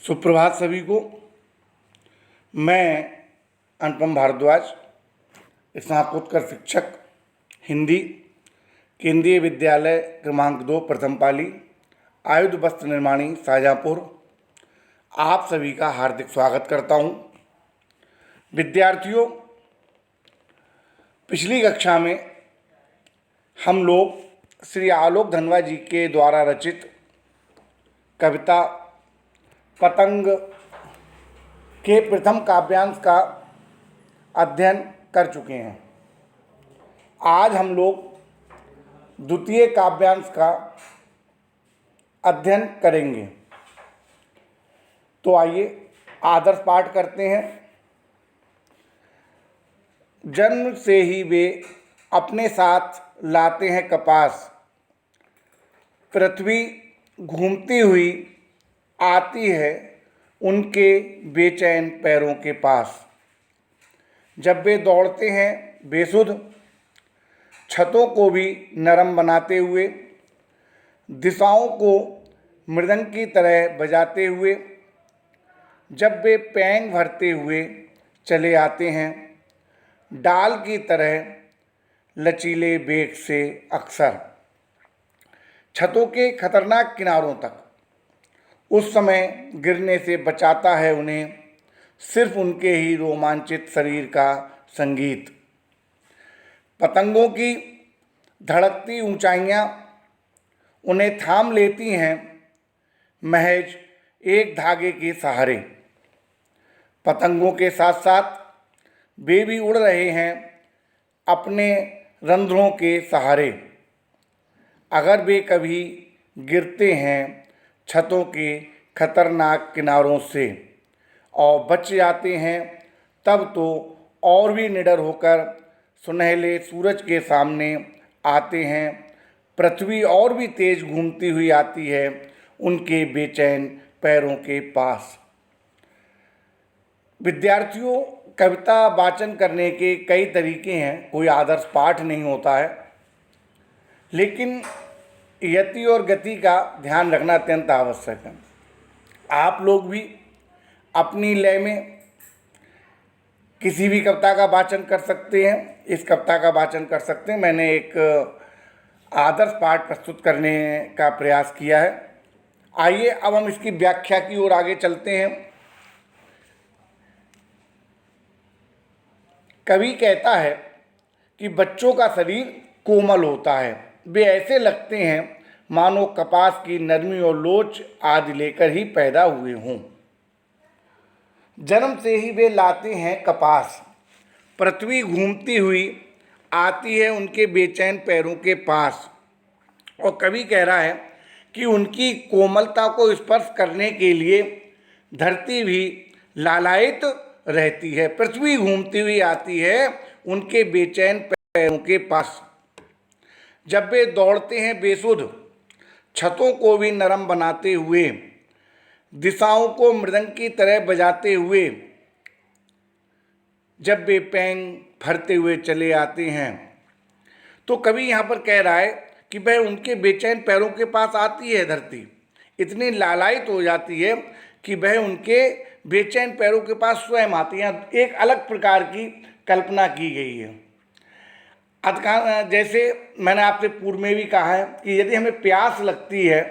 सुप्रभात सभी को। मैं अनुपम भारद्वाज, स्नातकोत्तर शिक्षक हिंदी, केंद्रीय विद्यालय क्रमांक 2 प्रथम पाली, आयुध वस्त्र निर्माणी शाहजहाँपुर, आप सभी का हार्दिक स्वागत करता हूं। विद्यार्थियों, पिछली कक्षा में हम लोग श्री आलोक धनवा जी के द्वारा रचित कविता पतंग के प्रथम काव्यांश का अध्ययन कर चुके हैं। आज हम लोग द्वितीय काव्यांश का अध्ययन करेंगे। तो आइए आदर्श पाठ करते हैं। जन्म से ही वे अपने साथ लाते हैं कपास, पृथ्वी घूमती हुई आती है उनके बेचैन पैरों के पास। जब वे दौड़ते हैं बेसुध, छतों को भी नरम बनाते हुए, दिशाओं को मृदंग की तरह बजाते हुए, जब वे पैंग भरते हुए चले आते हैं डाल की तरह लचीले बेग से अक्सर छतों के खतरनाक किनारों तक, उस समय गिरने से बचाता है उन्हें सिर्फ उनके ही रोमांचित शरीर का संगीत। पतंगों की धड़कती ऊंचाइयां उन्हें थाम लेती हैं महज एक धागे के सहारे। पतंगों के साथ साथ वे भी उड़ रहे हैं अपने रंध्रों के सहारे। अगर वे कभी गिरते हैं छतों के खतरनाक किनारों से और बच जाते हैं, तब तो और भी निडर होकर सुनहले सूरज के सामने आते हैं। पृथ्वी और भी तेज घूमती हुई आती है उनके बेचैन पैरों के पास। विद्यार्थियों, कविता वाचन करने के कई तरीके हैं, कोई आदर्श पाठ नहीं होता है, लेकिन यति और गति का ध्यान रखना अत्यंत आवश्यक है। आप लोग भी अपनी लय में किसी भी कविता का वाचन कर सकते हैं, इस कविता का वाचन कर सकते हैं। मैंने एक आदर्श पाठ प्रस्तुत करने का प्रयास किया है। आइए अब हम इसकी व्याख्या की ओर आगे चलते हैं। कवि कहता है कि बच्चों का शरीर कोमल होता है, वे ऐसे लगते हैं मानो कपास की नरमी और लोच आदि लेकर ही पैदा हुए हों। जन्म से ही वे लाते हैं कपास, पृथ्वी घूमती हुई आती है उनके बेचैन पैरों के पास। और कवि कह रहा है कि उनकी कोमलता को स्पर्श करने के लिए धरती भी लालायित रहती है। पृथ्वी घूमती हुई आती है उनके बेचैन पैरों के पास। जब वे दौड़ते हैं बेसुध, छतों को भी नरम बनाते हुए, दिशाओं को मृदंग की तरह बजाते हुए, जब वे पैंग भरते हुए चले आते हैं, तो कवि यहाँ पर कह रहा है कि वह उनके बेचैन पैरों के पास आती है। धरती इतनी लालायित हो जाती है कि वह उनके बेचैन पैरों के पास स्वयं आती है। एक अलग प्रकार की कल्पना की गई है। जैसे मैंने आपसे पूर्व में भी कहा है कि यदि हमें प्यास लगती है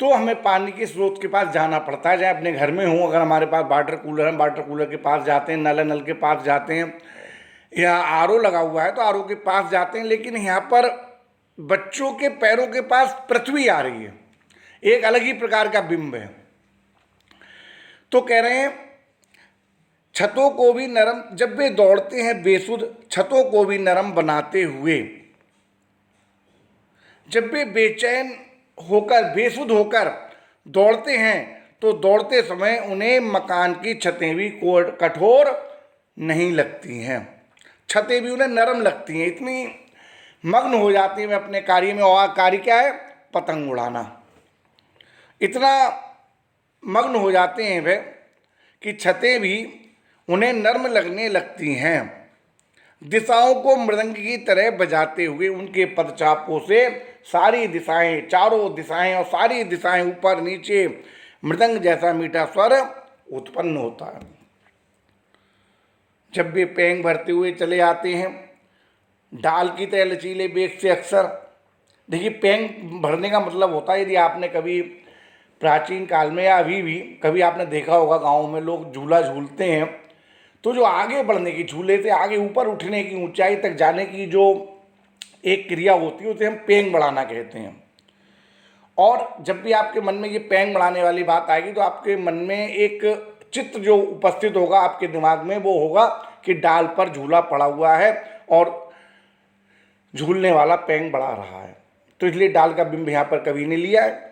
तो हमें पानी के स्रोत के पास जाना पड़ता है। चाहे अपने घर में हो, अगर हमारे पास वाटर कूलर है, वाटर कूलर के पास जाते हैं, नल के पास जाते हैं, या आरओ लगा हुआ है तो आरओ के पास जाते हैं। लेकिन यहाँ पर बच्चों के पैरों के पास पृथ्वी आ रही है, एक अलग ही प्रकार का बिंब है। तो कह रहे हैं छतों को भी नरम, जब वे दौड़ते हैं बेसुध, छतों को भी नरम बनाते हुए, जब वे बेचैन होकर बेसुध होकर दौड़ते हैं तो दौड़ते समय उन्हें मकान की छतें भी कठोर नहीं लगती हैं, छतें भी उन्हें नरम लगती हैं। इतनी मग्न हो जाती हैं वे अपने कार्य में। और कार्य क्या है? पतंग उड़ाना। इतना मग्न हो जाते हैं वे कि छतें भी उन्हें नर्म लगने लगती हैं। दिशाओं को मृदंग की तरह बजाते हुए उनके पदचापों से सारी दिशाएं, चारों दिशाएं और सारी दिशाएं ऊपर नीचे मृदंग जैसा मीठा स्वर उत्पन्न होता है। जब वे पेंग भरते हुए चले आते हैं डाल की तरह लचीले वेग से, अक्सर देखिए पेंग भरने का मतलब होता है, यदि आपने कभी प्राचीन काल में या अभी भी कभी आपने देखा होगा गाँव में लोग झूला झूलते हैं, तो जो आगे बढ़ने की, झूले से आगे ऊपर उठने की, ऊंचाई तक जाने की जो एक क्रिया होती है उसे हम पेंग बढ़ाना कहते हैं। और जब भी आपके मन में ये पेंग बढ़ाने वाली बात आएगी तो आपके मन में एक चित्र जो उपस्थित होगा आपके दिमाग में वो होगा कि डाल पर झूला पड़ा हुआ है और झूलने वाला पेंग बढ़ा रहा है, तो इसलिए डाल का बिंब यहाँ पर कवि ने लिया है।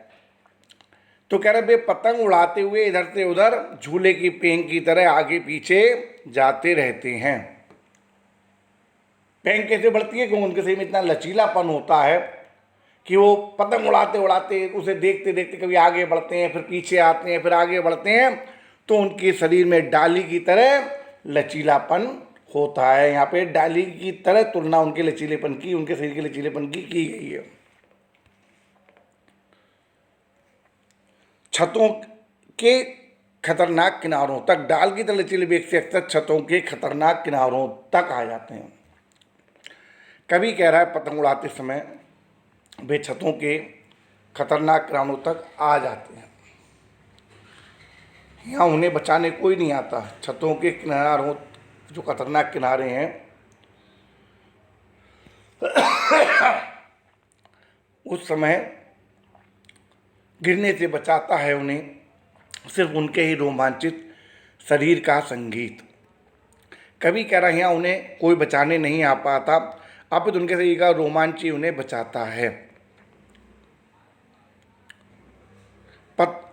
तो कह रहे वे पतंग उड़ाते हुए इधर से उधर झूले की पेंग की तरह आगे पीछे जाते रहते हैं। पेंग कैसे बढ़ती है? क्योंकि उनके शरीर में इतना लचीलापन होता है कि वो पतंग उड़ाते उड़ाते उसे देखते देखते कभी आगे बढ़ते हैं, फिर पीछे आते हैं, फिर आगे बढ़ते हैं, तो उनके शरीर में डाली की तरह लचीलापन होता है। यहाँ पे डाली की तरह तुलना उनके लचीलेपन की, उनके शरीर के लचीलेपन की गई है। छतों के खतरनाक किनारों तक, डाल की तरह लचीले वेग से अक्सर छतों के खतरनाक किनारों तक आ जाते हैं। कवि कह रहा है पतंग उड़ाते समय वे छतों के खतरनाक किनारों तक आ जाते हैं। यहाँ उन्हें बचाने कोई नहीं आता। छतों के किनारों, जो खतरनाक किनारे हैं उस समय गिरने से बचाता है उन्हें सिर्फ उनके ही रोमांचित शरीर का संगीत। कभी कह रहा है यहाँ उन्हें कोई बचाने नहीं आ पाता, अब तो उनके शरीर का रोमांच ही उन्हें बचाता है।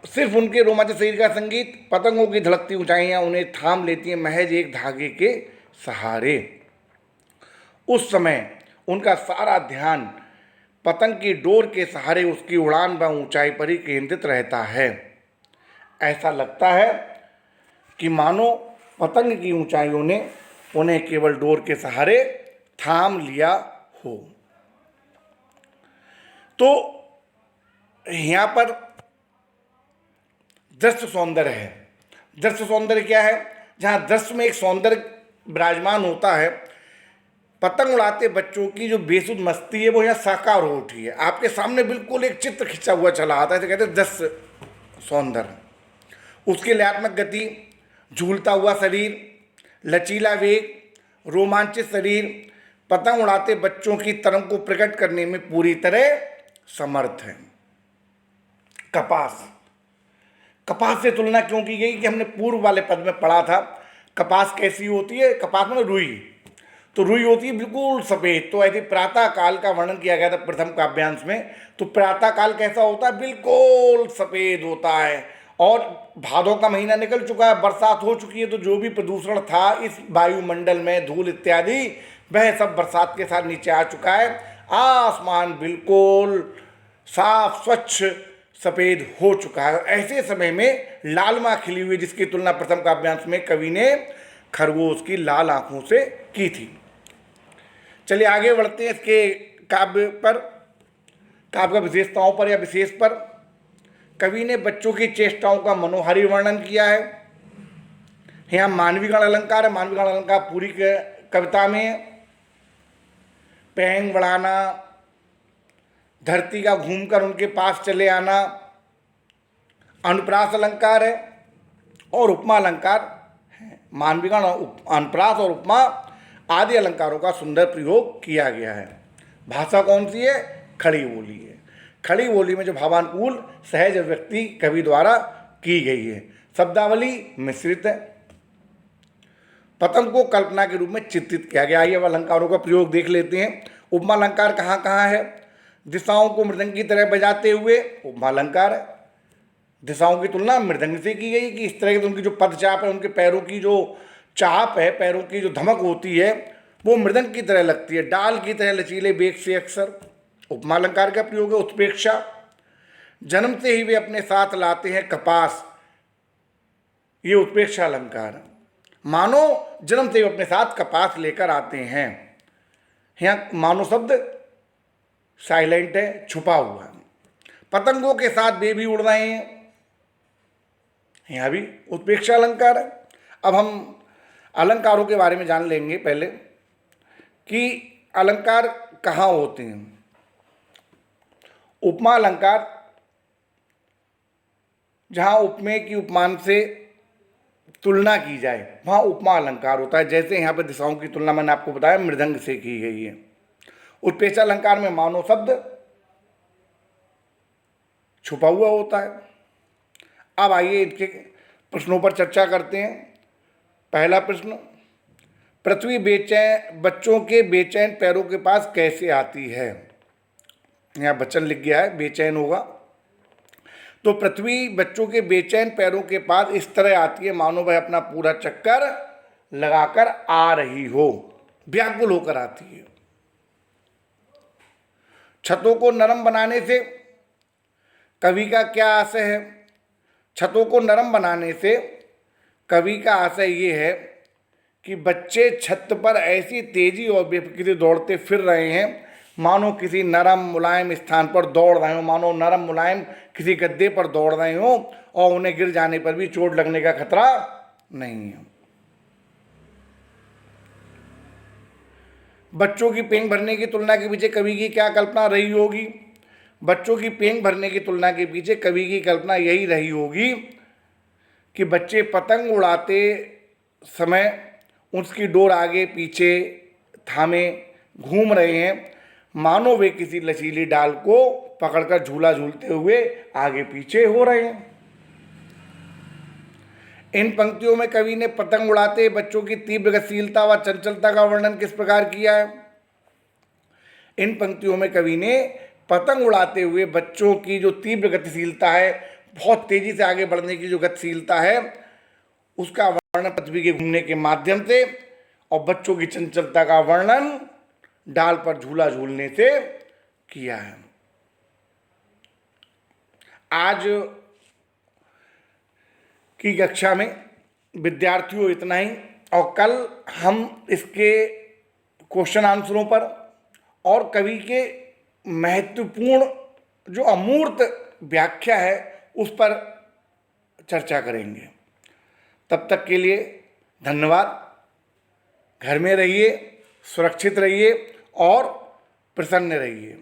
सिर्फ उनके रोमांचित शरीर का संगीत, पतंगों की धड़कती ऊंचाइयां उन्हें थाम लेती हैं महज एक धागे के सहारे। उस समय उनका सारा ध्यान पतंग की डोर के सहारे उसकी उड़ान व ऊंचाई पर ही केंद्रित रहता है। ऐसा लगता है कि मानो पतंग की ऊंचाइयों ने उन्हें केवल डोर के सहारे थाम लिया हो। तो यहाँ पर दृश्य सौंदर्य है। दृश्य सौंदर्य क्या है? जहाँ दृश्य में एक सौंदर्य विराजमान होता है, पतंग उड़ाते बच्चों की जो बेसुध मस्ती है वो यहाँ साकार हो उठी है। आपके सामने बिल्कुल एक चित्र खिंचा हुआ चला आता है, तो कहते हैं दृश्य सौंदर्य। उसकी लयात्मक गति, झूलता हुआ शरीर, लचीला वेग, रोमांचित शरीर पतंग उड़ाते बच्चों की तरंग को प्रकट करने में पूरी तरह समर्थ है। कपास, कपास से तुलना क्यों की गई कि हमने पूर्व वाले पद में पढ़ा था कपास कैसी होती है? कपास में रुई, तो रुई होती है बिल्कुल सफ़ेद। तो ऐसे प्रातः काल का वर्णन किया गया था प्रथम काव्यांश में। तो प्रातः काल कैसा होता है? बिल्कुल सफ़ेद होता है। और भादों का महीना निकल चुका है, बरसात हो चुकी है, तो जो भी प्रदूषण था इस वायुमंडल में, धूल इत्यादि, वह सब बरसात के साथ नीचे आ चुका है। आसमान बिल्कुल साफ स्वच्छ सफ़ेद हो चुका है। ऐसे समय में लालमा खिली हुई, जिसकी तुलना प्रथम काव्यांश में कवि ने खरगोश की लाल आंखों से की थी। चलिए आगे बढ़ते हैं इसके काव्य पर, काव्य का विशेषताओं पर या विशेष पर। कवि ने बच्चों की चेष्टाओं का मनोहारी वर्णन किया है। यहाँ मानवीगण अलंकार है। मानवीगण अलंकार पूरी कविता में पेंग बढ़ाना, धरती का घूमकर उनके पास चले आना, अनुप्रास अलंकार है और उपमा अलंकार है। मानवीगण, अनुप्रास और उपमा आदि अलंकारों का सुंदर प्रयोग किया गया है। भाषा कौन सी है? खड़ी बोली है। खड़ी बोली में जो भावानुकूल सहज व्यक्ति कवि द्वारा की गई है। शब्दावली मिश्रित है। पतंग को कल्पना के रूप में चित्रित किया गया। आइए अब अलंकारों का प्रयोग देख लेते हैं। उपमा अलंकार कहाँ कहाँ है? दिशाओं को मृदंग की तरह बजाते हुए उपमा अलंकार है। दिशाओं की तुलना मृदंग से की गई कि इस तरह की उनकी जो पदचाप है, उनके पैरों की जो चाप है, पैरों की जो धमक होती है वो मृदंग की तरह लगती है। डाल की तरह लचीले वेग से अक्सर उपमा अलंकार का प्रयोग है। उत्प्रेक्षा, जन्म से ही वे अपने साथ लाते हैं कपास, ये उत्प्रेक्षा अलंकार है। मानो जन्म से ही अपने साथ कपास लेकर आते हैं। यहाँ मानो शब्द साइलेंट है, छुपा हुआ है। पतंगों के साथ वे भी उड़ रहे हैं। यहाँ भी उत्प्रेक्षा अलंकार है। अब हम अलंकारों के बारे में जान लेंगे पहले कि अलंकार कहाँ होते हैं। उपमा अलंकार, जहाँ उपमेय की उपमान से तुलना की जाए वहाँ उपमा अलंकार होता है। जैसे यहाँ पर दिशाओं की तुलना मैंने आपको बताया मृदंग से की गई है। उत्प्रेक्षा अलंकार में मानो शब्द छुपा हुआ होता है। अब आइए इनके प्रश्नों पर चर्चा करते हैं। पहला प्रश्न, पृथ्वी बेचैन बच्चों के बेचैन पैरों के पास कैसे आती है। यहाँ वचन लिख गया है, बेचैन होगा। तो पृथ्वी बच्चों के बेचैन पैरों के पास इस तरह आती है मानो वह अपना पूरा चक्कर लगाकर आ रही हो, व्याकुल होकर आती है। छतों को नरम बनाने से कवि का क्या आशय है। छतों को नरम बनाने से कवि का आशय ये है कि बच्चे छत पर ऐसी तेजी और बेफिक्री दौड़ते फिर रहे हैं मानो किसी नरम मुलायम स्थान पर दौड़ रहे हो, मानो नरम मुलायम किसी गद्दे पर दौड़ रहे हो और उन्हें गिर जाने पर भी चोट लगने का खतरा नहीं है। बच्चों की पेंग भरने की तुलना के पीछे कवि की क्या कल्पना रही होगी। बच्चों की पेंग भरने की तुलना के पीछे कवि की कल्पना यही रही होगी कि बच्चे पतंग उड़ाते समय उसकी डोर आगे पीछे थामे घूम रहे हैं मानो वे किसी लचीली डाल को पकड़कर झूला झूलते हुए आगे पीछे हो रहे हैं। इन पंक्तियों में कवि ने पतंग उड़ाते बच्चों की तीव्र गतिशीलता व चंचलता का वर्णन किस प्रकार किया है। इन पंक्तियों में कवि ने पतंग उड़ाते हुए बच्चों की जो तीव्र गतिशीलता है, बहुत तेजी से आगे बढ़ने की जो गतिशीलता है, उसका वर्णन पृथ्वी के घूमने के माध्यम से और बच्चों की चंचलता का वर्णन डाल पर झूला झूलने से किया है। आज की कक्षा में विद्यार्थियों इतना ही, और कल हम इसके क्वेश्चन आंसरों पर और कवि के महत्वपूर्ण जो अमूर्त व्याख्या है उस पर चर्चा करेंगे। तब तक के लिए धन्यवाद। घर में रहिए, सुरक्षित रहिए और प्रसन्न रहिए।